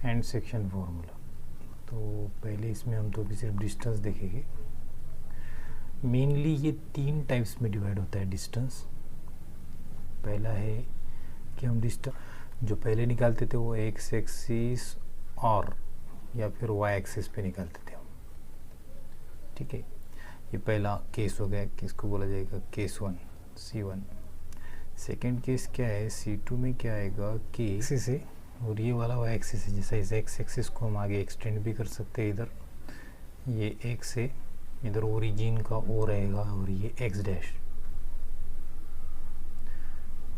And section formula. तो पहले इसमें हम तो भी सिर्फ डिस्टेंस देखेंगे। मेनली ये 3 टाइप्स में डिवाइड होता है डिस्टेंस। पहला है कि हम डिस्टेंस जो पहले निकालते थे वो एक्स एक्सिस और या फिर वाई एक्सिस पे निकालते थे हम, ठीक है। ये पहला केस हो गया, किसको बोला जाएगा केस 1 C1। सेकेंड केस क्या है C2 में, क्या आएगा के एक्सिस है और ये वाला वाई एक्सिस है। जैसा इस एक्स एक्सिस को हम आगे एक्सटेंड भी कर सकते हैं, इधर ये एक्स है, इधर ओरिजिन का ओ रहेगा और ये एक्स डैश,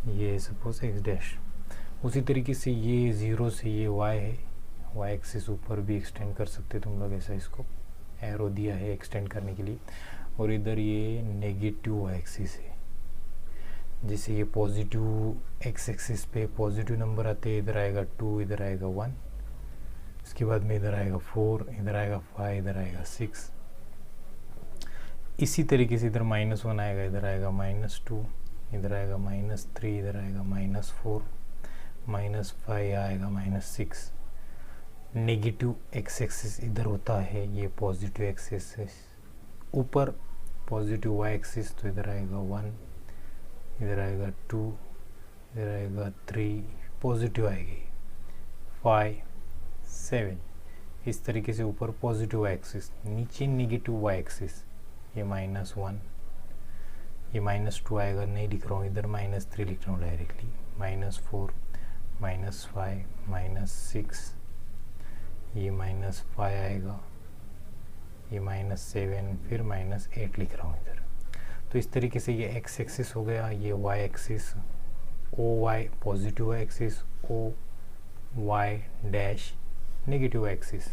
ये सपोज एक्स डैश। उसी तरीके से ये 0 से ये वाई है, वाई एक्सिस ऊपर भी एक्सटेंड कर सकते तुम लोग, ऐसा इसको एरो दिया है एक्सटेंड करने के लिए। और इधर ये नेगेटिव वाई एक्सिस है, जैसे ये पॉजिटिव एक्स एक्सिस पे पॉजिटिव नंबर आते हैं, इधर आएगा 2, इधर आएगा 1, इसके बाद में इधर आएगा 4, इधर आएगा 5, इधर आएगा 6। इसी तरीके से इधर -1 आएगा, इधर आएगा -2, इधर आएगा -3, इधर आएगा -4, -5 आएगा -6। नेगेटिव एक्स एक्सिस इधर होता है, ये पॉजिटिव एक्स एक्सिस ऊपर पॉजिटिव वाई एक्सिस, तो इधर आएगा 1, इधर आएगा 2, इधर आएगा 3, पॉजिटिव आएगी 5, 7। इस तरीके से ऊपर पॉजिटिव वाई एक्सिस, नीचे नेगेटिव वाई एक्सिस, ये -1, ये -2 आएगा, नहीं लिख रहा हूँ, इधर -3 लिख रहा हूँ डायरेक्टली, -4, -5, -6, ये -5 आएगा, ये -7, फिर -8 लिख रहा हूँ इधर। तो इस तरीके से ये एक्स एक्सिस हो गया, ये Y axis O Y positive Y axis, O Y dash negative axis.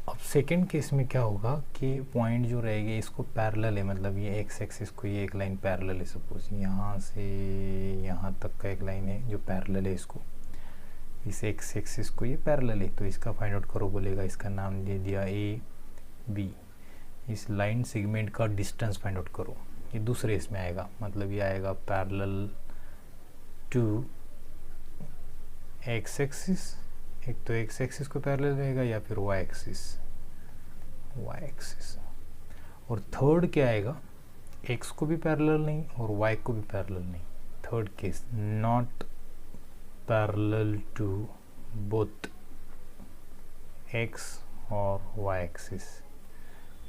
अब सेकंड केस में क्या होगा कि पॉइंट जो रहेगा इसको पैरेलल है, मतलब ये एक्स एक्सिस को ये एक लाइन पैरेलल है, सपोज यहाँ से यहाँ तक का एक लाइन है जो पैरेलल है इसको, इस एक्स एक्सिस को ये पैरेलल है। तो इसका फाइंड आउट करो बोलेगा, इसका नाम दे दिया ए बी। इस लाइन सेगमेंट का डिस्टेंस फाइंड आउट करो, ये दूसरे इसमें आएगा, मतलब ये आएगा पैरेलल टू एक्स एक्सिस, एक तो एक्स एक्सिस को पैरेलल रहेगा या फिर वाई एक्सिस, और थर्ड क्या आएगा, एक्स को भी पैरेलल नहीं और वाई को भी पैरेलल नहीं। Third case not parallel to both X और वाई एक्सिस,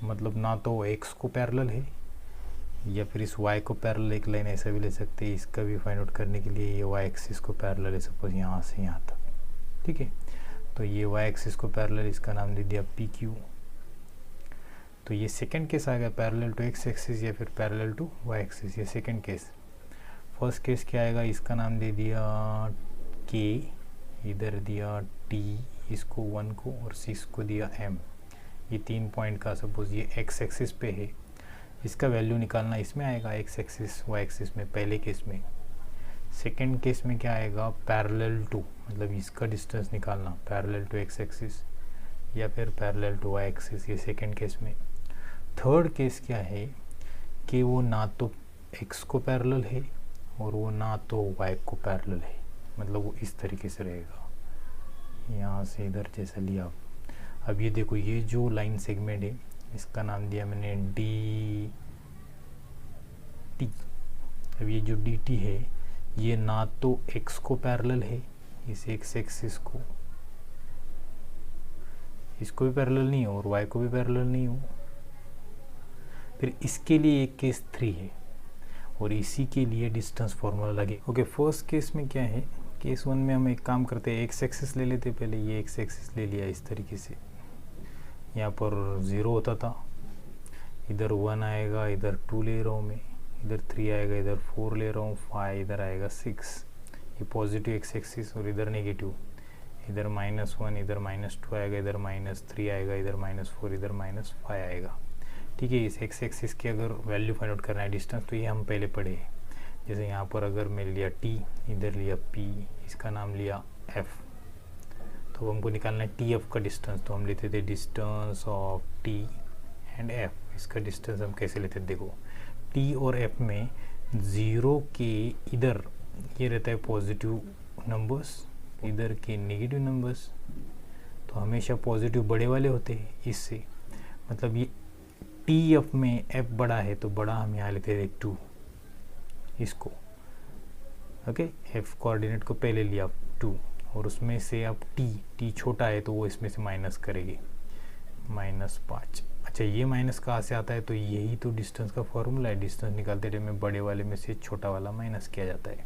मतलब ना तो x को पैरेलल है या फिर इस y को पैरेलल एक लाइन ऐसा भी ले सकते हैं। इसका भी फाइंड आउट करने के लिए ये y एक्सिस को पैरेलल है, सपोज यहाँ से यहाँ तक, ठीक है। तो ये y एक्सिस को पैरेलल, इसका नाम दे दिया PQ। तो ये सेकंड केस आ गया, पैरेलल टू x एक्सिस या फिर पैरेलल टू y एक्सिस, ये सेकंड केस। फर्स्ट केस क्या आएगा, इसका नाम दे दिया K, इधर दिया T, इसको 1 को और 6 को दिया M। ये 3 पॉइंट का सपोज ये एक्स एक्सिस पे है, इसका वैल्यू निकालना इसमें आएगा एक्स एक्सिस वाई एक्सिस में पहले केस में। सेकंड केस में क्या आएगा, पैरेलल टू, मतलब इसका डिस्टेंस निकालना पैरेलल टू एक्स एक्सिस या फिर पैरेलल टू वाई एक्सिस, ये सेकंड केस में। थर्ड केस क्या है कि वो ना तो एक्स को पैरेलल है और वो ना तो वाई को पैरेलल है, मतलब वो इस तरीके से रहेगा, यहाँ से इधर जैसा लिया। अब ये देखो, ये जो लाइन सेगमेंट है इसका नाम दिया मैंने डी टी। अब ये जो डी टी है ये ना तो x को पैरेलल है, इस एक्स एक्सिस को, इसको भी पैरेलल नहीं हो और y को भी पैरेलल नहीं हो। फिर इसके लिए एक केस 3 है और इसी के लिए डिस्टेंस फॉर्मूला लगे। ओके, फर्स्ट केस में क्या है, केस 1 में हम एक काम करते हैं, एक्स एक्सिस ले लेते, पहले ये एक्स एक्सिस ले लिया इस तरीके से, यहाँ पर 0 होता था, इधर 1 आएगा, इधर 2 ले रहा हूँ मैं, इधर 3 आएगा, इधर 4 ले रहा हूँ, 5, इधर आएगा 6, ये पॉजिटिव एक्स एक्सिस और इधर नेगेटिव, इधर -1, इधर -2 आएगा, इधर -3 आएगा, इधर -4, इधर -5 आएगा, ठीक है। इस एक्स एक्सिस की अगर वैल्यू फाइंड आउट करना है डिस्टेंस, तो ये हम पहले पढ़े हैं। जैसे यहाँ पर अगर मैं लिया t, इधर लिया p, इसका नाम लिया f, तो हमको निकालना है टी एफ का डिस्टेंस, तो हम लेते थे distance of T and F. इसका डिस्टेंस हम कैसे लेते थे, देखो टी और एफ में 0 के इधर ये रहता है पॉजिटिव नंबर्स, इधर के नेगेटिव नंबर्स, तो हमेशा पॉजिटिव बड़े वाले होते हैं। इससे मतलब ये टी एफ में एफ बड़ा है तो बड़ा हम यहाँ लेते हैं 2 इसको, ओके। एफ कोऑर्डिनेट को पहले लिया 2 और उसमें से अब टी छोटा है तो वो इसमें से माइनस करेगी -5। अच्छा ये माइनस कहाँ से आता है, तो यही तो डिस्टेंस का फॉर्मूला है। डिस्टेंस निकालते टाइम में बड़े वाले में से छोटा वाला माइनस किया जाता है।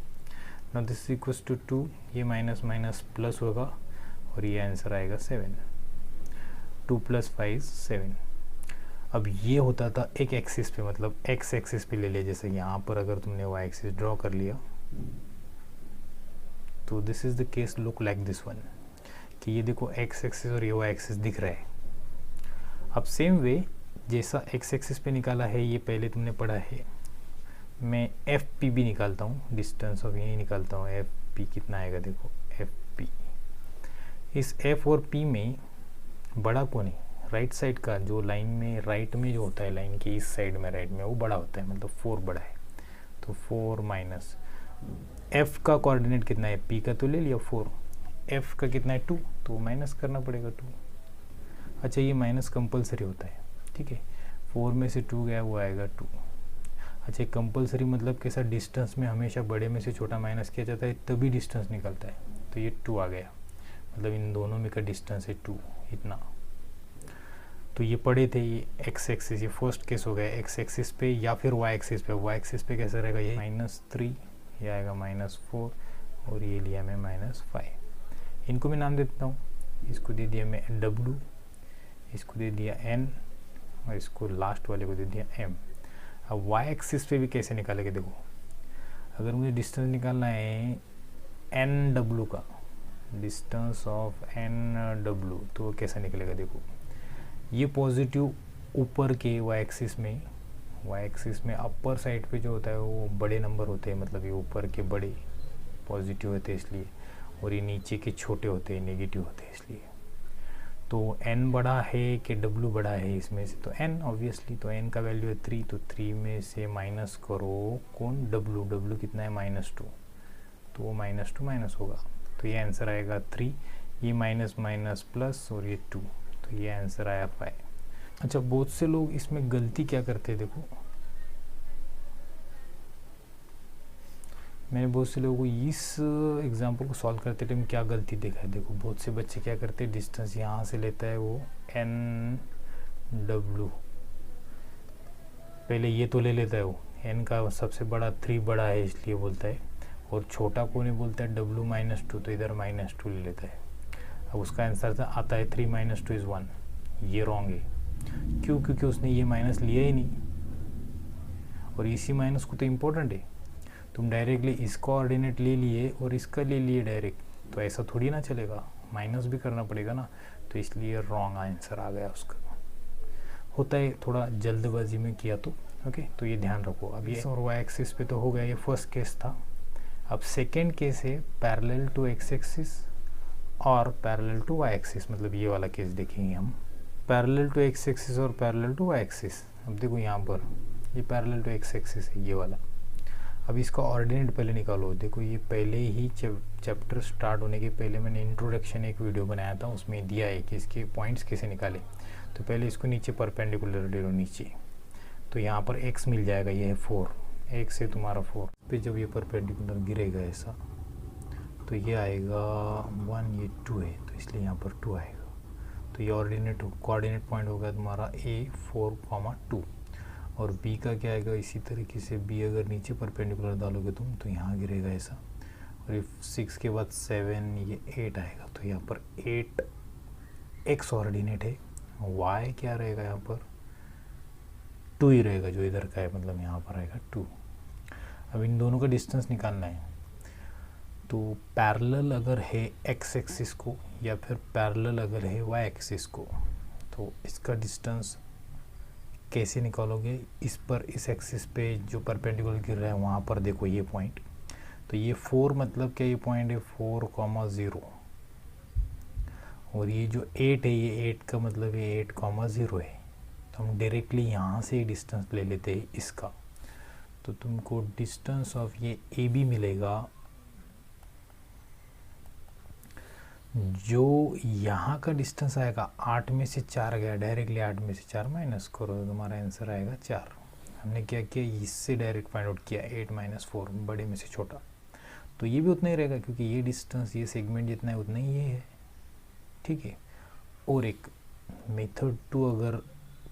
Now this is equals to 2, ये माइनस माइनस प्लस होगा और ये आंसर आएगा 7। 2 + 5 7। अब ये होता था एक एक्सिस पे, मतलब एक्स एक्सिस पे ले लिया। जैसे यहाँ पर अगर तुमने वाई एक्सिस ड्रॉ कर लिया तो this is the case look like this one, कि ये देखो एक्स एक्सिस और ये वाई एक्सिस दिख रहा है। अब सेम वे जैसा एक्स एक्सिस पे निकाला है, ये पहले तुमने पढ़ा है, मैं एफ पी भी निकालता हूँ, डिस्टेंस ऑफ यही निकालता हूँ। एफ पी कितना आएगा, देखो एफ पी। इस एफ और पी में बड़ा कौन है, राइट साइड का, जो लाइन में राइट में जो होता है, लाइन के इस साइड में राइट में, वो बड़ा होता है, मतलब 4 बड़ा है। तो 4 माइनस एफ का कोऑर्डिनेट कितना है, पी का तो ले लिया 4, एफ का कितना है 2, तो माइनस करना पड़ेगा 2। अच्छा ये माइनस कंपलसरी होता है, ठीक है। 4 में से 2 गया, वो आएगा 2। अच्छा कंपलसरी मतलब कैसा, डिस्टेंस में हमेशा बड़े में से छोटा माइनस किया जाता है तभी डिस्टेंस निकलता है। तो ये 2 आ गया, मतलब इन दोनों में का डिस्टेंस है 2 इतना। तो ये पढ़े थे, ये एक्स एक्सिस, ये फर्स्ट केस हो गया एक्स एक्सिस पे या फिर वाई एक्सिस पे। वाई एक्सिस पे कैसा रहेगा, ये -3, ये आएगा -4 और ये लिया मैं -5। इनको मैं नाम देता हूँ, इसको दे दिया मैं W, इसको दे दिया N और इसको लास्ट वाले को दे दिया M। अब वाई एक्सिस पे भी कैसे निकालेंगे, देखो अगर मुझे डिस्टेंस निकालना है NW का, डिस्टेंस ऑफ NW, तो वो कैसा निकलेगा, देखो ये पॉजिटिव ऊपर के वाई एक्सिस में अपर साइड पे जो होता है वो बड़े नंबर होते हैं, मतलब ये ऊपर के बड़े पॉजिटिव होते हैं इसलिए, और ये नीचे के छोटे होते हैं नेगेटिव होते हैं इसलिए। तो n बड़ा है कि w बड़ा है इसमें से, तो n ऑब्वियसली, तो n का वैल्यू है 3, तो 3 में से माइनस करो कौन, w कितना है -2, तो वो -2 माइनस होगा, तो ये आंसर आएगा 3। ये माइनस माइनस प्लस और ये 2, तो ये आंसर आया 5। अच्छा बहुत से लोग इसमें गलती क्या करते हैं, देखो मैंने बहुत से लोगों को इस एग्जाम्पल को सॉल्व करते टाइम क्या गलती देखा है। देखो बहुत से बच्चे क्या करते हैं, डिस्टेंस यहाँ से लेता है वो NW, पहले ये तो ले लेता है वो, n का सबसे बड़ा 3 बड़ा है इसलिए बोलता है, और छोटा को नहीं बोलता है W -2, तो इधर -2 ले लेता है। अब उसका आंसर आता है 3 - 2 = 1, ये रॉन्ग है। क्यों, क्योंकि उसने ये माइनस लिया ही नहीं, और इसी माइनस को तो इम्पोर्टेंट है। तुम डायरेक्टली इसका ऑर्डिनेट ले लिए और इसका ले लिए डायरेक्ट, तो ऐसा थोड़ी ना चलेगा, माइनस भी करना पड़ेगा ना, तो इसलिए रॉन्ग आंसर आ गया उसका। होता है थोड़ा जल्दबाजी में किया तो, ओके। तो ये ध्यान रखो। अब ये और वाई एक्सिस पे तो हो गया, ये फर्स्ट केस था। अब सेकेंड केस है पैरेलल टू एक्स एक्सिस और पैरेलल टू वाई एक्सिस, मतलब ये वाला केस देखेंगे हम, पैरेलल टू एक्स एक्सिस और पैरेलल टू वाई एक्सिस। अब देखो यहाँ पर ये पैरेलल टू एक्स एक्सिस है ये वाला। अब इसका ऑर्डिनेट पहले निकालो। देखो ये पहले ही चैप्टर स्टार्ट होने के पहले मैंने इंट्रोडक्शन एक वीडियो बनाया था, उसमें दिया है कि इसके पॉइंट्स कैसे निकाले। तो पहले इसको नीचे परपेंडिकुलर ले लो नीचे, तो यहाँ पर x मिल जाएगा, ये है 4, x है तुम्हारा 4 पे। जब ये परपेंडिकुलर गिरेगा ऐसा तो ये आएगा 1, ये 2 है तो इसलिए यहाँ पर 2 आएगा। तो ये ऑर्डिनेट कोऑर्डिनेट पॉइंट होगा तुम्हारा A 4, 2, और B का क्या आएगा, इसी तरीके से B अगर नीचे परपेंडिकुलर डालोगे तुम तो यहाँ गिरेगा ऐसा, और ये 6 के बाद 7, ये 8 आएगा। तो यहाँ पर 8 x ऑर्डिनेट है, y क्या रहेगा यहाँ पर 2 ही रहेगा जो इधर का है, मतलब यहाँ पर आएगा 2। अब इन दोनों का डिस्टेंस निकालना है, तो पैरेलल अगर है x एक्सिस को या फिर पैरेलल अगर है y एक्सिस को, तो इसका डिस्टेंस कैसे निकालोगे। इस पर इस एक्सिस पे जो परपेंडिकुलर गिर रहा है वहाँ पर देखो ये पॉइंट, तो ये 4 मतलब क्या, ये पॉइंट है 4, 0, और ये जो 8 है ये 8 का मतलब ये 8, 0 है। तो हम डायरेक्टली यहाँ से डिस्टेंस ले लेते हैं इसका, तो तुमको डिस्टेंस ऑफ ये AB मिलेगा जो यहाँ का डिस्टेंस आएगा 8 में से 4 गया, डायरेक्टली 8 में से 4 माइनस करो तो तुम्हारा आंसर आएगा 4। हमने क्या किया, इससे डायरेक्ट फाइंड आउट किया 8 - 4, बड़े में से छोटा, तो ये भी उतना ही रहेगा क्योंकि ये डिस्टेंस, ये सेगमेंट जितना है उतना ही ये है, ठीक है। और एक मेथड 2 अगर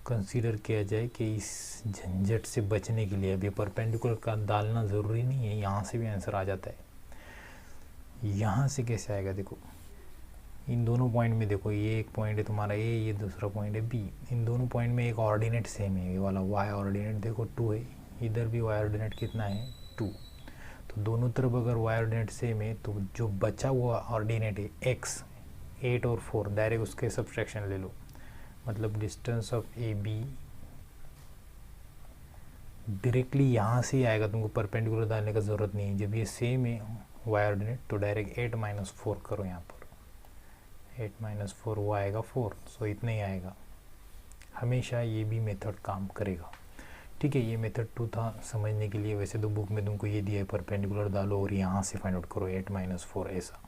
कंसीडर किया जाए कि इस झंझट से बचने के लिए, अब ये परपेंडिकुलर का डालना ज़रूरी नहीं है, यहाँ से भी आंसर आ जाता है। यहाँ से कैसे आएगा, देखो इन दोनों पॉइंट में, देखो ये एक पॉइंट है तुम्हारा ए, ये दूसरा पॉइंट है बी, इन दोनों पॉइंट में एक ऑर्डिनेट सेम है, ये वाला वाई ऑर्डिनेट देखो 2 है, इधर भी वाई ऑर्डिनेट कितना है 2, तो दोनों तरफ अगर वाई ऑर्डिनेट सेम है तो जो बचा हुआ ऑर्डिनेट है एक्स, 8 और 4, डायरेक्ट उसके सब्ट्रैक्शन ले लो, मतलब distance of A be directly यहाँ से ही आएगा, तुमको परपेंडिकुलर डालने का ज़रूरत नहीं है। जब ये सेम है वाई ऑर्डिनेट तो डायरेक्ट 8 - 4 करो, यहाँ पर 8 - 4 वो आएगा 4, सो इतना ही आएगा। हमेशा ये भी मेथड काम करेगा, ठीक है। ये मेथड 2 था समझने के लिए, वैसे तो बुक में तुमको ये दिया है परपेंडिकुलर डालो और यहाँ से फाइंड आउट करो 8 - 4 ऐसा,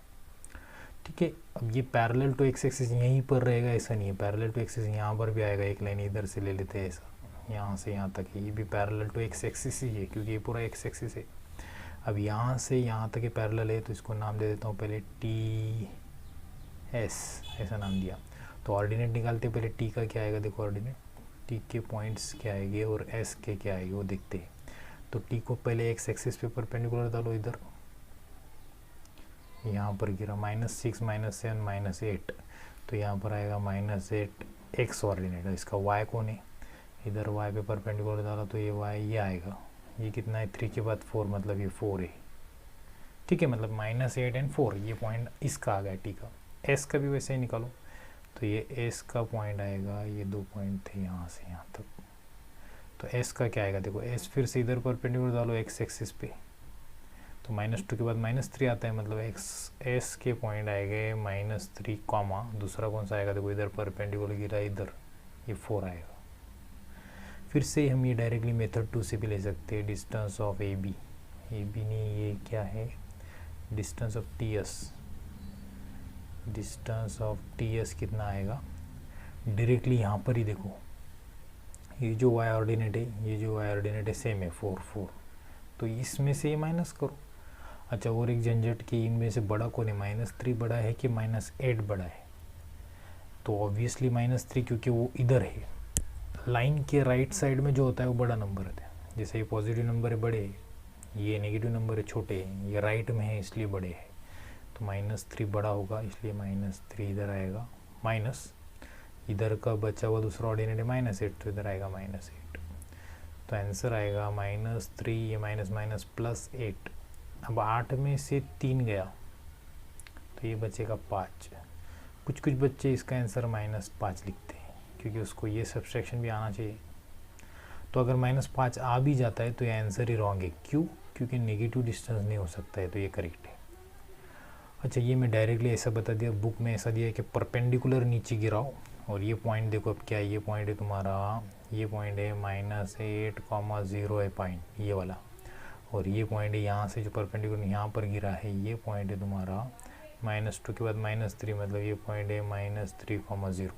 ठीक है। अब ये पैरेलल टू एक्स एक्सिस यहीं पर रहेगा ऐसा नहीं है, पैरेलल टू एक्सिस यहाँ पर भी आएगा, एक लाइन इधर से ले लेते हैं ऐसा, यहाँ से यहाँ तक, ये भी पैरेलल टू एक्स एक्सिस ही है क्योंकि ये पूरा एक्स एक्सिस है। अब यहाँ से यहाँ तक ये पैरेलल है तो इसको नाम दे देता हूँ पहले टी एस, ऐसा नाम दिया। तो ऑर्डिनेट निकालते पहले टी का क्या आएगा, देखो ऑर्डिनेट टी के पॉइंट्स क्या आएंगे और एस के क्या आएंगे वो देखते हैं। तो टी को पहले एक्स एक्सिस पे परपेंडिकुलर डालो, इधर यहाँ पर गिरा -6 - 7 - 8, तो यहाँ पर आएगा -8 एक्स ऑर्डिनेट, इसका वाई कौन है, इधर वाई पे परपेंडिकुलर डाला तो ये वाई ये आएगा, ये कितना है 3 के बाद 4, मतलब ये 4 है, ठीक है। मतलब -8 और 4 ये पॉइंट इसका आ गया टी का। एस का भी वैसे ही निकालो, तो ये एस का पॉइंट आएगा, ये 2 पॉइंट थे यहाँ से यहाँ तक, तो एस का क्या आएगा, देखो एस फिर से इधर परपेंडिकुलर डालो एक्स एक्सिस पे, तो -2 के बाद -3 आता है, मतलब एक्स एस के पॉइंट आएंगे -3 कॉमा, दूसरा कौन सा आएगा, देखो इधर परपेंडिकुलर गिरा इधर, ये 4 आएगा। फिर से हम ये डायरेक्टली मेथड 2 से भी ले सकते हैं, डिस्टेंस ऑफ ए बी नहीं, ये क्या है, distance of T S, distance of T S कितना आएगा, डायरेक्टली यहाँ पर ही देखो, ये जो वाई ऑर्डिनेट है, ये जो वाई ऑर्डिनेट है सेम है 4 4, तो इसमें से ये माइनस करो। अच्छा, और एक झंझट की, इनमें से बड़ा कौन है, -3 बड़ा है कि -8 बड़ा है, तो ऑब्वियसली -3 क्योंकि वो इधर है, लाइन के राइट साइड में जो होता है वो बड़ा नंबर होता है, जैसे ये पॉजिटिव नंबर है बड़े, ये नेगेटिव नंबर है छोटे, ये राइट में है इसलिए बड़े है, तो -3 बड़ा होगा इसलिए -3 इधर आएगा, माइनस इधर का बचा हुआ दूसरा ऑर्डिनेट है -8, तो इधर आएगा -8, तो आंसर आएगा -3, ये माइनस +8। अब 8 में से 3 गया तो ये बचेगा 5। कुछ बच्चे इसका आंसर -5 लिखते हैं क्योंकि उसको ये सब्सट्रैक्शन भी आना चाहिए, तो अगर -5 आ भी जाता है तो ये आंसर ही रॉन्ग है, क्यों, क्योंकि नेगेटिव डिस्टेंस नहीं हो सकता है, तो ये करेक्ट है। अच्छा, ये मैं डायरेक्टली ऐसा बता दिया, बुक में ऐसा दिया है कि परपेंडिकुलर नीचे गिराओ, और ये पॉइंट देखो अब क्या है, ये पॉइंट है तुम्हारा, ये पॉइंट है -8, 0 है पॉइंट ये वाला, और ये पॉइंट है यहाँ से जो परपेंडिकुलर यहाँ पर गिरा है, ये पॉइंट है तुम्हारा -2 के बाद -3, मतलब ये पॉइंट है -3, 0,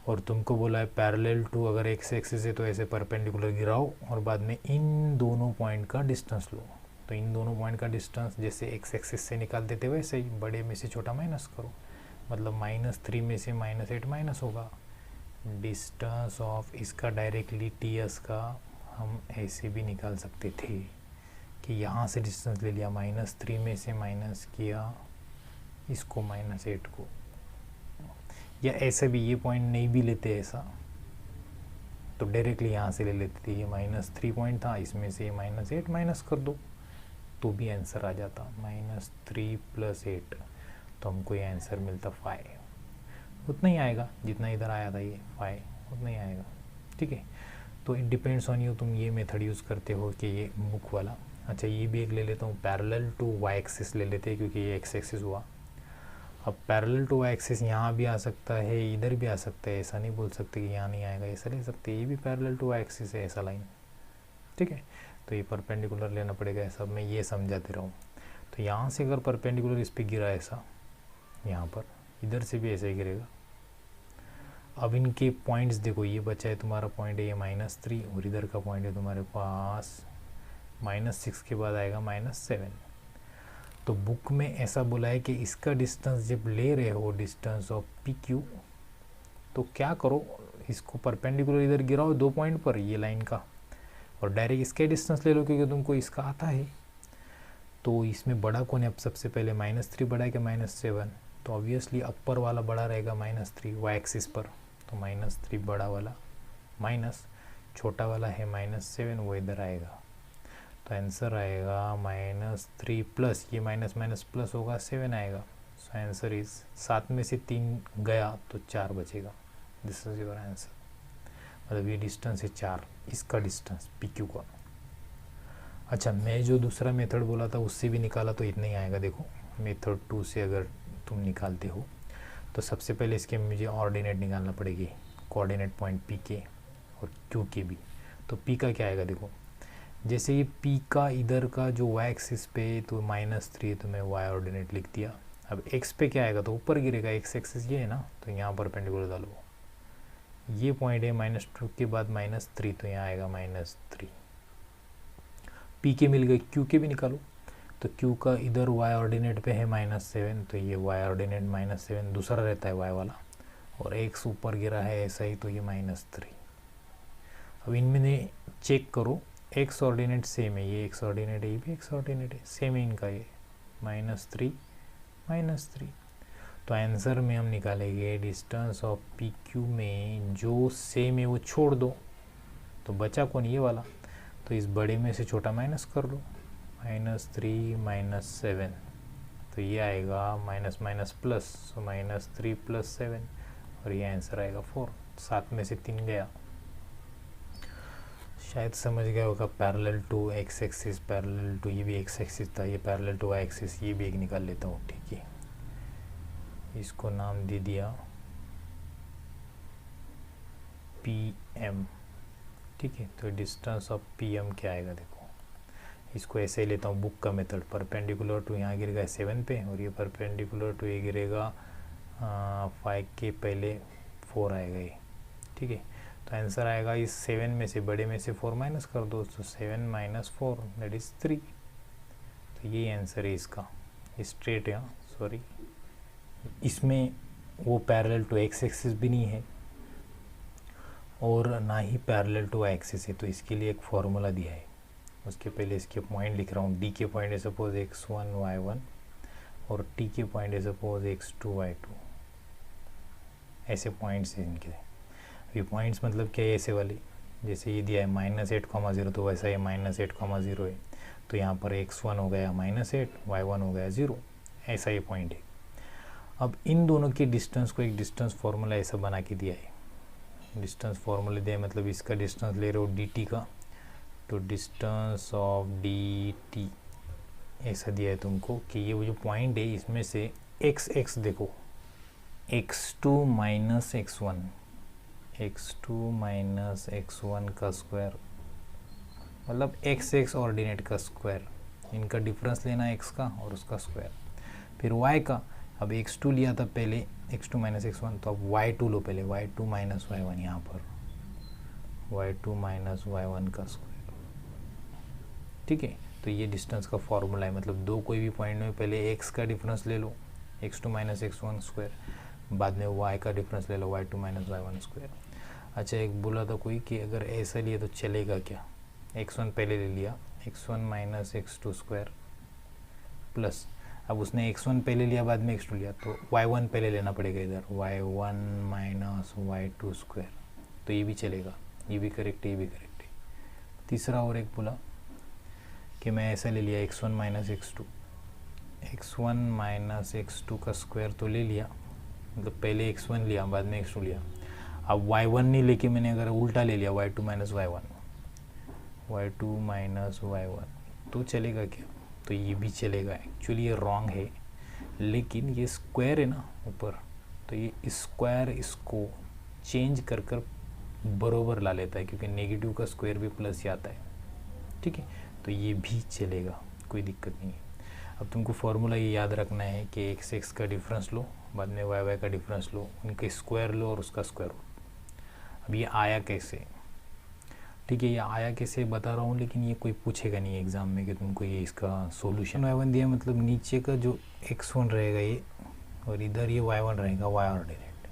और तुमको बोला है पैरेलल टू, अगर एक्स एक्सिस है तो ऐसे परपेंडिकुलर गिराओ और बाद में इन दोनों पॉइंट का डिस्टेंस लो, तो इन दोनों पॉइंट का डिस्टेंस जैसे एक्स एक्सिस से निकाल देते वैसे ही बड़े में से छोटा माइनस करो, मतलब -3 में से -8 माइनस होगा। डिस्टेंस ऑफ इसका डायरेक्टली टी एस का हम ऐसे भी निकाल सकते थे कि यहाँ से डिस्टेंस ले लिया, -3 में से माइनस किया इसको -8 को, या ऐसे भी ये पॉइंट नहीं भी लेते ऐसा तो डायरेक्टली यहाँ से ले लेते थे, ये -3 पॉइंट था, इसमें से -8 माइनस कर दो तो भी आंसर आ जाता, -3 + 8, तो हमको ये आंसर मिलता 5, उतना ही आएगा जितना इधर आया था, ये 5 उतना ही आएगा, ठीक है। तो इट डिपेंड्स ऑन यू, तुम ये मेथड यूज़ करते हो कि ये बुक वाला। अच्छा, ये भी एक ले लेता हूँ, पैरेलल टू वाई एक्सिस ले लेते हैं क्योंकि ये एक्स एक्सिस हुआ। अब पैरेलल टू वाई एक्सिस यहाँ भी आ सकता है, इधर भी आ सकता है, ऐसा नहीं बोल सकते कि यहाँ नहीं आएगा, ऐसा ले सकते, ये भी पैरेलल टू वाई एक्सिस है ऐसा लाइन, ठीक है। तो ये परपेंडिकुलर लेना पड़ेगा ऐसा, मैं ये समझाते रहूँ। तो यहाँ से अगर परपेंडिकुलर इस पर गिरा ऐसा, यहाँ पर इधर से भी ऐसा ही गिरेगा। अब इनके पॉइंट्स देखो, ये बचा है तुम्हारा पॉइंट है ये -3 और इधर का पॉइंट है तुम्हारे पास -6 के बाद आएगा -7। तो बुक में ऐसा बोला है कि इसका डिस्टेंस जब ले रहे हो डिस्टेंस ऑफ PQ, तो क्या करो, इसको परपेंडिकुलर इधर गिराओ 2 पॉइंट पर ये लाइन का, और डायरेक्ट इसका डिस्टेंस ले लो क्योंकि तुमको इसका आता है। तो इसमें बड़ा कौन है, अब सबसे पहले -3 बड़ा है कि -7, तो ऑब्वियसली अपर वाला बड़ा रहेगा -3 वाई एक्सिस पर, तो -3 बड़ा वाला माइनस छोटा वाला है -7 वो इधर आएगा। तो आंसर आएगा -3 प्लस ये माइनस माइनस प्लस होगा 7 आएगा। सो आंसर इज 7 में से 3 गया तो 4 बचेगा। This is your answer. मतलब ये डिस्टेंस है 4, इसका डिस्टेंस PQ का। अच्छा, मैं जो दूसरा मेथड बोला था उससे भी निकाला तो इतना ही आएगा। देखो मेथड 2 से अगर तुम निकालते हो तो सबसे पहले इसके मुझे ऑर्डिनेट निकालना पड़ेगी, कोऑर्डिनेट पॉइंट P के और Q के भी। तो P का क्या आएगा, देखो जैसे ये P का इधर का जो y एक्सिस पे तो -3 तो मैं y ऑर्डिनेट लिख दिया। अब x पे क्या आएगा, तो ऊपर गिरेगा, x एक्सिस ये है ना, तो यहाँ पर परपेंडिकुलर डालो। ये पॉइंट है -2 के बाद -3 तो यहाँ आएगा -3। P के मिल गए, Q के भी निकालो। तो Q का इधर y ऑर्डिनेट पे है -7 तो ये y ऑर्डिनेट -7 दूसरा रहता है y वाला, और x ऊपर गिरा है ऐसा ही तो ये -3। अब इनमें चेक करो, x ऑर्डिनेट सेम है, ये x ऑर्डिनेट है, ये भी x ऑर्डिनेट है, सेम है इनका, ये -3 -3। तो आंसर में हम निकालेंगे डिस्टेंस ऑफ PQ में जो सेम है वो छोड़ दो, तो बचा कौन, ये वाला। तो इस बड़े में से छोटा माइनस कर लो, -3 -7 तो ये आएगा माइनस माइनस प्लस, सो -3 + 7 और ये आंसर आएगा 4। 7 में से 3 गया। शायद समझ गया होगा। Parallel to x axis, parallel to ये भी x एक्सिस था, ये पैरेलल टू y एक्सिस, ये भी एक निकाल लेता हूँ। ठीक है, इसको नाम दे दिया PM। ठीक है, तो डिस्टेंस ऑफ PM क्या आएगा, देखो इसको ऐसे ही लेता हूँ बुक का मेथड। परपेंडिकुलर टू यहाँ गिरेगा 7 पे और ये परपेंडिकुलर टू ये गिरेगा 5 के पहले 4 आएगा ये। ठीक है, तो आंसर आएगा इस 7 में से, बड़े में से 4 माइनस कर दो, तो 7 - 4 दैट इज़ 3। तो ये आंसर है इसका, स्ट्रेट है, सॉरी इसमें वो पैरेलल टू x एक्सिस भी नहीं है और ना ही पैरेलल टू y एक्सिस है। तो इसके लिए एक फॉर्मूला दिया है, उसके पहले इसके पॉइंट लिख रहा हूँ। D के पॉइंट है सपोज x1 y1 और T के पॉइंट है सपोज x2 y2, ऐसे पॉइंट्स हैं इनके। ये पॉइंट्स मतलब क्या है, ऐसे वाले, जैसे ये दिया है -8,0 तो वैसा ये -8,0 है, तो यहाँ पर x1 हो गया -8, y1 हो गया 0, ऐसा ये पॉइंट है। अब इन दोनों के डिस्टेंस को एक डिस्टेंस फार्मूला ऐसा बना के दिया है। डिस्टेंस फार्मूला दिया है मतलब इसका डिस्टेंस ले रहे हो dt का, तो डिस्टेंस ऑफ dt ऐसा दिया है तुमको कि ये वो जो पॉइंट है इसमें से x देखो, x2 - x1, x2 - x1 का स्क्वायर मतलब x ऑर्डिनेट का स्क्वायर, इनका डिफरेंस लेना x का और उसका स्क्वायर। फिर y का, अब x2 लिया था पहले, x2 - x1, तो अब y2 लो पहले, y2 - y1 यहाँ पर, y2 - y1 का स्क्वायर। ठीक है, तो ये डिस्टेंस का फॉर्मूला है। मतलब दो कोई भी पॉइंट में पहले x का डिफरेंस ले लो, x2 - x1 स्क्वायर, बाद में y का डिफरेंस ले लो, y2 - y1 स्क्वायर। अच्छा, एक बोला था कोई कि अगर ऐसा लिया तो चलेगा क्या, x1 पहले ले लिया, x1 - x2 स्क्वायर प्लस, अब उसने x1 पहले लिया बाद में x2 लिया, तो y1 पहले लेना पड़ेगा इधर, y1 - y2 स्क्वायर, तो ये भी चलेगा, ये भी करेक्ट है, ये भी करेक्ट है। तीसरा और एक बोला कि मैं ऐसा ले लिया x1 - x2, x1 - x2 का स्क्वायर तो ले लिया, मतलब पहले x1 लिया बाद में x2 लिया। अब y1 नहीं लेके मैंने अगर उल्टा ले लिया, y2 - y1, y2 - y1, तो चलेगा क्या, तो ये भी चलेगा। एक्चुअली ये रॉन्ग है, लेकिन ये स्क्वायर है ना ऊपर, तो ये स्क्वायर इसको चेंज कर बरोबर ला लेता है, क्योंकि नेगेटिव का स्क्वायर भी प्लस ही आता है। ठीक है, तो ये भी चलेगा, कोई दिक्कत नहीं है। अब तुमको फॉर्मूला ये याद रखना है कि एक्स एक्स का डिफरेंस लो, बाद में वाई वाई का डिफरेंस लो, उनके स्क्वायर लो और उसका स्क्वायर रूट। अब ये आया कैसे, ठीक है, ये आया कैसे बता रहा हूँ, लेकिन ये कोई पूछेगा नहीं एग्ज़ाम में कि तुमको ये इसका सॉल्यूशन y1 दिया, मतलब नीचे का जो x1 रहेगा ये, और इधर ये y1 रहेगा, y ऑर्डिनेट।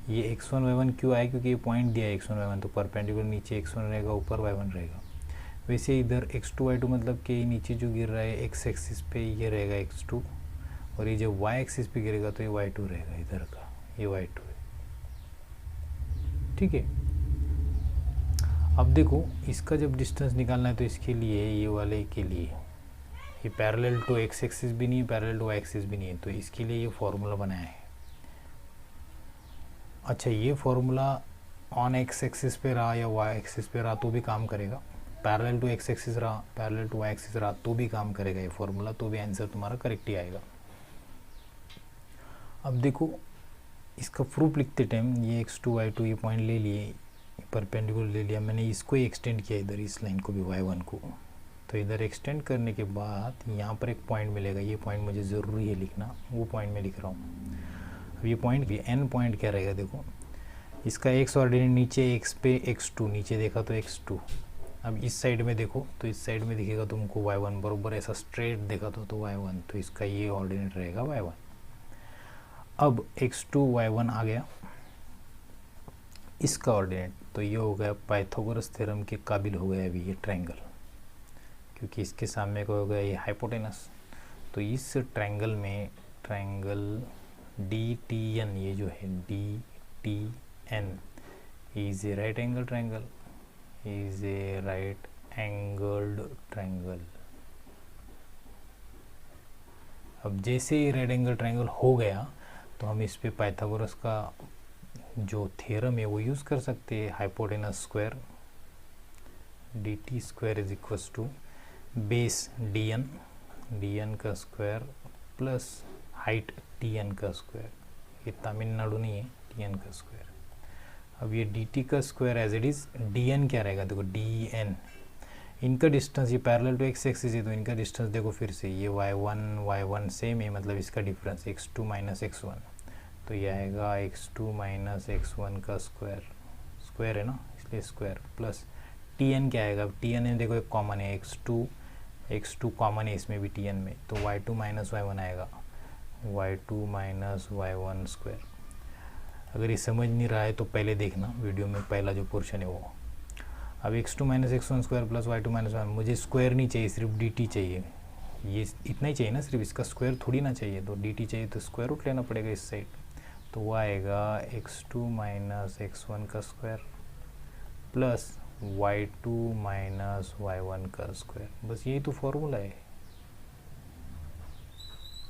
ये x1 y1 क्यों आया, क्योंकि ये पॉइंट दिया है x1 y1, तो परपेंडिकुलर नीचे x1 रहेगा, ऊपर y1 रहेगा। वैसे इधर x2 y2 मतलब कि नीचे जो गिर रहा है x एक्सिस पे ये रहेगा x2, और ये जब y एक्सिस पे गिरेगा तो ये y2 रहेगा, इधर का ये y2 है, ठीक है। अब देखो इसका जब डिस्टेंस निकालना है तो इसके लिए ये वाले के लिए ये पैरेलल टू x एक्सिस भी नहीं है, पैरेलल टू y एक्सिस भी नहीं है, तो इसके लिए ये फॉर्मूला बनाया है। अच्छा, ये फॉर्मूला ऑन x एक्सिस पे रहा या y एक्सिस पे रहा तो भी काम करेगा, पैरेलल टू x एक्सिस रहा, पैरेलल टू y एक्सिस रहा तो भी काम करेगा ये फॉर्मूला, तो भी आंसर तुम्हारा करेक्ट ही आएगा। अब देखो इसका प्रूफ लिखते टाइम ये x2 y2 ये पॉइंट ले लिए, परपेंडिकुलर ले लिया मैंने, इसको ही एक्सटेंड किया इधर, इस लाइन को भी y1 को, तो इधर एक्सटेंड करने के बाद यहाँ पर एक पॉइंट मिलेगा, ये पॉइंट मुझे ज़रूरी है लिखना, वो पॉइंट मैं लिख रहा हूँ। अब ये पॉइंट भी एन पॉइंट क्या रहेगा, देखो इसका x ऑर्डिनेट नीचे x पे x2, नीचे देखा तो x2। अब इस साइड में देखो तो इस साइड में दिखेगा तुमको y1, बराबर ऐसा स्ट्रेट देखा तो y1, तो इसका ये ऑर्डिनेट रहेगा y1। अब x2 y1 आ गया इसका ऑर्डिनेट, तो ये हो गया पाइथागोरस थ्योरम के काबिल हो गया अभी ये ट्रायंगल, क्योंकि इसके सामने को हो गया ये हाइपोटेनस। तो इस ट्रायंगल में ट्रायंगल DTN, ये जो है DTN is a right angle triangle, is a right angled triangle. अब जैसे ही राइट एंगल ट्रायंगल हो गया तो हम इस पे पाइथागोरस का जो थ्योरम है वो यूज़ कर सकते हैं, hypotenuse square dt square is equals to base dn का स्क्वायर प्लस हाइट tn का स्क्वायर, ये तमिलनाडु नहीं है, tn का स्क्वायर। अब ये dt का square as it is, dn क्या रहेगा, देखो dn, इनका डिस्टेंस ये पैरेलल टू x एक्सिस है, तो इनका डिस्टेंस देखो फिर से ये y1 सेम है, मतलब इसका डिफरेंस x2 माइनस x1, तो ये आएगा x2 माइनस x1 का स्क्वायर है ना, इसलिए स्क्वायर प्लस tn क्या आएगा, अब tn है देखो एक कॉमन है, x2 कॉमन है इसमें भी tn में, तो y2 माइनस y1 आएगा, y2 माइनस y1 स्क्वायर। अगर ये समझ नहीं रहा है तो पहले देखना वीडियो में, पहला जो पोर्शन है वो। अब x2 minus x1 square plus y2 minus y1, मुझे स्क्वायर नहीं चाहिए, सिर्फ dt चाहिए, ये इतना ही चाहिए ना, सिर्फ इसका स्क्वायर थोड़ी ना चाहिए, तो dt चाहिए तो स्क्वायर रूट लेना पड़ेगा इस साइड, तो वो आएगा x2 माइनस x1 का square plus y2 minus y1 का स्क्वायर, बस यही तो फॉर्मूला है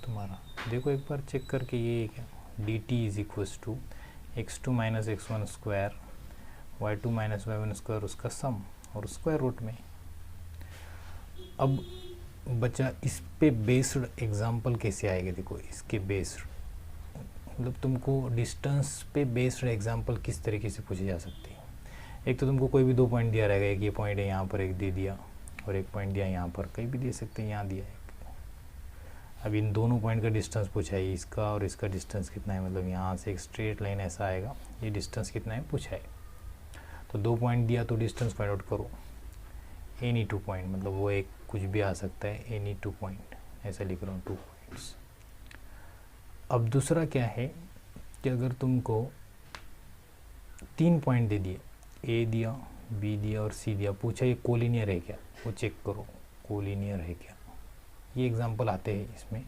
तुम्हारा। देखो एक बार चेक करके, ये क्या dt is equals to x2 minus x1 square y2 minus y1 square, उसका सम और स्क्वायर रूट में। अब बचा इस पे बेस्ड एग्जाम्पल कैसे आएगा, देखो इसके बेस्ड मतलब तुमको डिस्टेंस पे बेस्ड एग्जाम्पल किस तरीके से पूछे जा सकते हैं। एक तो तुमको कोई भी दो पॉइंट दिया रहेगा, एक ये पॉइंट है यहाँ पर एक दे दिया, और एक पॉइंट दिया यहाँ पर, कहीं भी दे सकते हैं, यहाँ दिया है। अब इन दोनों पॉइंट का डिस्टेंस पूछा है, इसका और इसका डिस्टेंस कितना है, मतलब यहाँ से एक स्ट्रेट लाइन ऐसा आएगा, ये डिस्टेंस कितना है पूछा है। तो दो पॉइंट दिया तो डिस्टेंस फाइंड आउट करो, एनी 2 पॉइंट, मतलब वो एक कुछ भी आ सकता है, एनी 2 पॉइंट, ऐसा लिख रहा हूँ 2 पॉइंट्स। अब दूसरा क्या है कि अगर तुमको 3 पॉइंट दे दिए, ए दिया, बी दिया और सी दिया, पूछा ये कोलिनियर है क्या, वो चेक करो कोलिनियर है क्या, ये एग्जांपल आते हैं इसमें।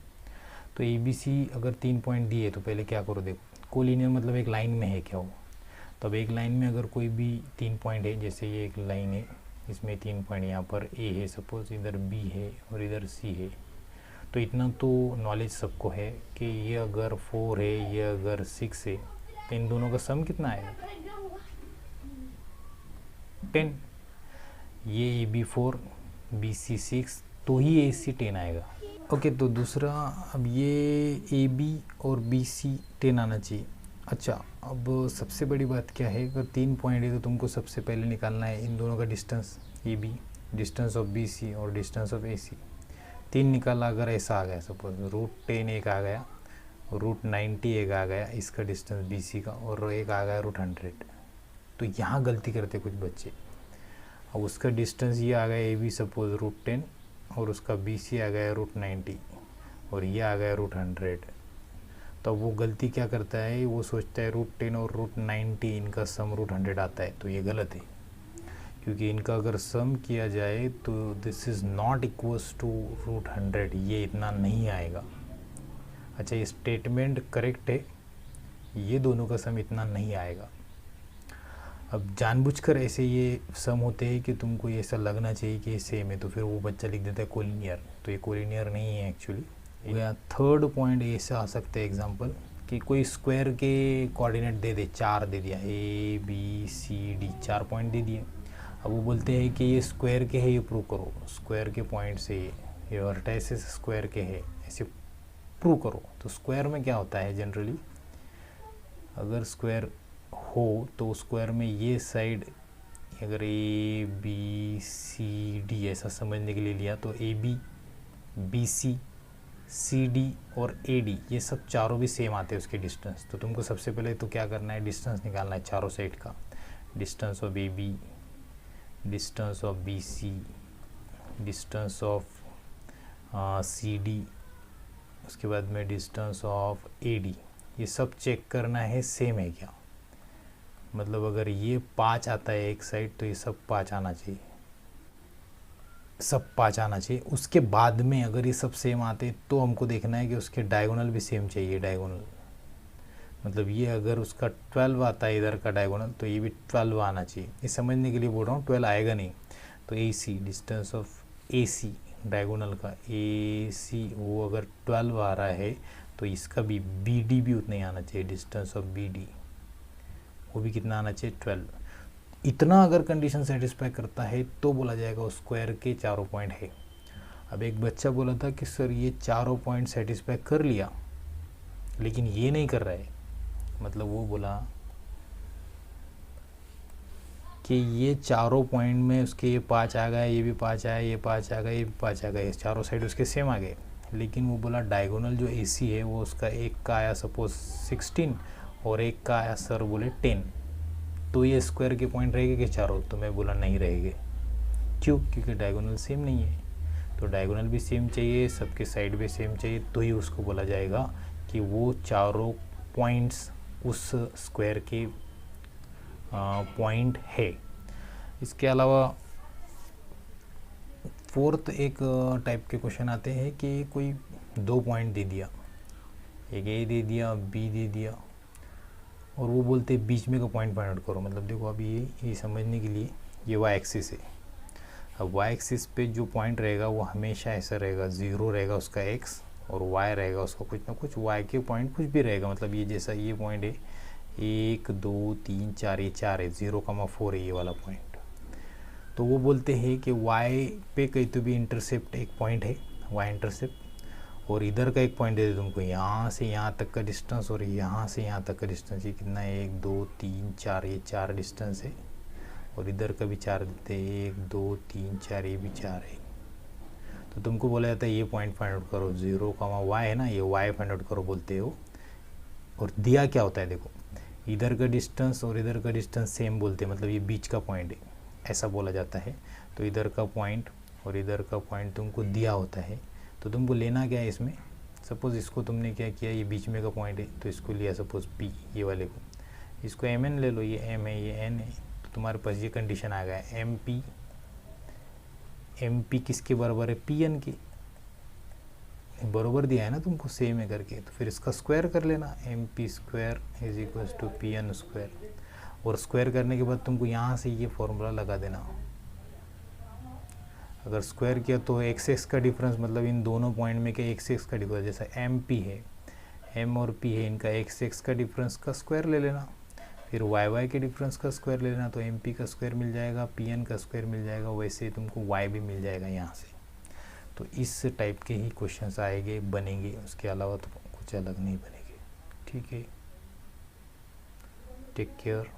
तो ए बी सी अगर 3 पॉइंट दिए तो पहले क्या करो, देखो कोलिनियर मतलब एक लाइन में है क्या वो, तब एक लाइन में अगर कोई भी 3 पॉइंट है, जैसे ये एक लाइन है इसमें 3 पॉइंट, यहाँ पर ए है सपोज, इधर बी है और इधर सी है, तो इतना तो नॉलेज सबको है कि ये अगर 4 है, ये अगर 6 है, तो इन दोनों का सम कितना आएगा 10, ये ए बी 4 बी सी 6, तो ही ए सी 10 आएगा। ओके, तो दूसरा, अब ये ए बी और बी सी 10 आना चाहिए। अच्छा, अब सबसे बड़ी बात क्या है, अगर 3 पॉइंट है तो तुमको सबसे पहले निकालना है इन दोनों का distance, A B, distance of B C और डिस्टेंस ऑफ ए सी। 3 निकाला, अगर ऐसा आ गया सपोज √10 एक आ गया, √90 एक आ गया इसका डिस्टेंस BC का, और एक आ गया √100, तो यहाँ गलती करते कुछ बच्चे। अब उसका डिस्टेंस ये आ गया AB सपोज √10 और उसका BC आ गया √90 और ये आ गया √100, तो वो गलती क्या करता है, वो सोचता है √10 और √90 इनका सम √100 आता है, तो ये गलत है, क्योंकि इनका अगर सम किया जाए तो this is not equals to √100, ये इतना नहीं आएगा। अच्छा, ये स्टेटमेंट करेक्ट है, ये दोनों का सम इतना नहीं आएगा। अब जानबूझकर ऐसे ये सम होते हैं कि तुमको ये ऐसा लगना चाहिए कि सेम है, तो फिर वो बच्चा लिख देता है कोलिनियर, तो ये कोलिनियर नहीं है एक्चुअली। या थर्ड पॉइंट ऐसा आ सकता है एग्जांपल कि कोई स्क्वायर के कोऑर्डिनेट दे दे, 4 दे दिया, ABCD 4 पॉइंट दे दिए। अब वो बोलते हैं कि ये स्क्वायर के है, ये प्रूव करो, स्क्वायर के पॉइंट से ये वर्टाइसेस स्क्वायर के है, ऐसे प्रूव करो। तो स्क्वायर में क्या होता है जनरली, अगर स्क्वायर हो तो स्क्वायर में ये साइड अगर ABCD ऐसा समझने के लिए लिया तो AB, BC, CD और AD ये सब चारों भी सेम आते हैं उसके डिस्टेंस। तो तुमको सबसे पहले तो क्या करना है, डिस्टेंस निकालना है चारों साइड का, distance of AB, distance of BC, distance of CD, उसके बाद में डिस्टेंस ऑफ AD, ये सब चेक करना है सेम है क्या। मतलब अगर ये 5 आता है एक साइड तो ये सब 5 आना चाहिए, सब 5 आना चाहिए। उसके बाद में अगर ये सब सेम आते तो हमको देखना है कि उसके डायगोनल भी सेम चाहिए, डायगोनल मतलब ये अगर उसका 12 आता है इधर का डायगोनल तो ये भी 12 आना चाहिए। ये समझने के लिए बोल रहा हूँ, 12 आएगा नहीं तो AC, distance of AC diagonal का AC वो अगर 12 आ रहा है तो इसका भी BD भी उतना ही आना चाहिए, डिस्टेंस ऑफ BD वो भी कितना आना चाहिए, 12। इतना अगर कंडीशन सेटिस्फाई करता है तो बोला जाएगा उस स्क्वायर के चारों पॉइंट है। अब एक बच्चा बोला था कि सर ये चारों पॉइंट सेटिस्फाई कर लिया लेकिन ये नहीं कर रहा है, मतलब वो बोला कि ये चारों पॉइंट में उसके ये 5 आ गए, ये भी 5 आया, ये 5 आ गए, ये भी 5 आ गए, चारों साइड उसके सेम आ गए। लेकिन वो बोला डायगोनल जो AC है वो उसका एक का आया सपोज 16 और एक का आया सर बोले 10, तो ये स्क्वायर के पॉइंट रहेंगे कि चारों, तो मैं बोला नहीं रहेंगे। क्यों? क्योंकि डायगोनल सेम नहीं है। तो डायगोनल भी सेम चाहिए, सबके साइड भी सेम चाहिए, तो ही उसको बोला जाएगा कि वो चारों पॉइंट्स उस स्क्वायर के पॉइंट है। इसके अलावा फोर्थ एक टाइप के क्वेश्चन आते हैं कि कोई 2 पॉइंट दे दिया, एक A दे दिया, B दे दिया, और वो बोलते बीच में का पॉइंट फाइंड आउट करो। मतलब देखो अभी ये समझने के लिए ये Y एक्सिस है। अब Y एक्सिस पे जो पॉइंट रहेगा वो हमेशा ऐसा रहेगा, 0 रहेगा उसका X और Y रहेगा उसका कुछ ना कुछ, Y के पॉइंट कुछ भी रहेगा। मतलब ये जैसा ये पॉइंट है 1 2 3 4, ये 4 है, 0,4 है ये वाला पॉइंट। तो वो बोलते हैं कि Y पे कहीं तो भी इंटरसेप्ट एक पॉइंट है, Y इंटरसेप्ट, और इधर का एक पॉइंट दे दे तुमको, यहाँ से यहाँ तक का डिस्टेंस और यहाँ से यहाँ तक का डिस्टेंस, ये कितना है 1 2 3 4, ये 4 डिस्टेंस है, और इधर का भी 4 देते हैं 1 2 3 4, ये भी 4 है। तो तुमको बोला जाता है ये पॉइंट फाइंड आउट करो, 0,Y है ना, ये Y फाइंड आउट करो बोलते हो। और दिया क्या होता है देखो, इधर का डिस्टेंस और इधर का डिस्टेंस सेम बोलते हैं, मतलब ये बीच का पॉइंट है ऐसा बोला जाता है। तो इधर का पॉइंट और इधर का पॉइंट तुमको दिया होता है, तो तुमको लेना क्या है इसमें, सपोज़ इसको तुमने क्या किया, ये बीच में का पॉइंट है तो इसको लिया सपोज़ P, ये वाले को, इसको MN ले लो, ये M है ये N है, तो तुम्हारे पास ये कंडीशन आ गया MP किसके बराबर है, PN के बराबर दिया है ना तुमको, सेम है करके, तो फिर इसका स्क्वायर कर लेना, MP square is equal to PN square, और स्क्वायर करने के बाद तुमको यहाँ से ये फॉर्मूला लगा देना। अगर स्क्वायर किया तो x का डिफरेंस, मतलब इन दोनों पॉइंट में के x का डिफरेंस, जैसा MP है, M और P है, इनका x का डिफरेंस का स्क्वायर ले लेना, फिर y के डिफरेंस का स्क्वायर ले लेना, तो MP का स्क्वायर मिल जाएगा, PN का स्क्वायर मिल जाएगा, वैसे तुमको y भी मिल जाएगा यहाँ से। तो इस टाइप के ही क्वेश्चंस आएंगे, बनेंगे, उसके अलावा तो कुछ अलग नहीं बनेंगे। ठीक है, टेक केयर।